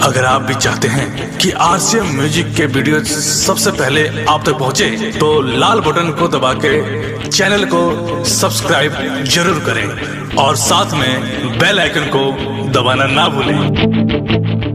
अगर आप भी चाहते हैं कि आरसीएम म्यूजिक के वीडियो सबसे पहले आप तक पहुंचे, तो लाल बटन को दबा के चैनल को सब्सक्राइब जरूर करें और साथ में बेल आइकन को दबाना ना भूलें।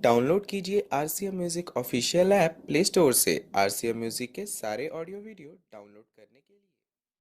डाउनलोड कीजिए RCM music official app play store से। आरसीएम म्यूजिक के सारे ऑडियो वीडियो डाउनलोड करने के लिए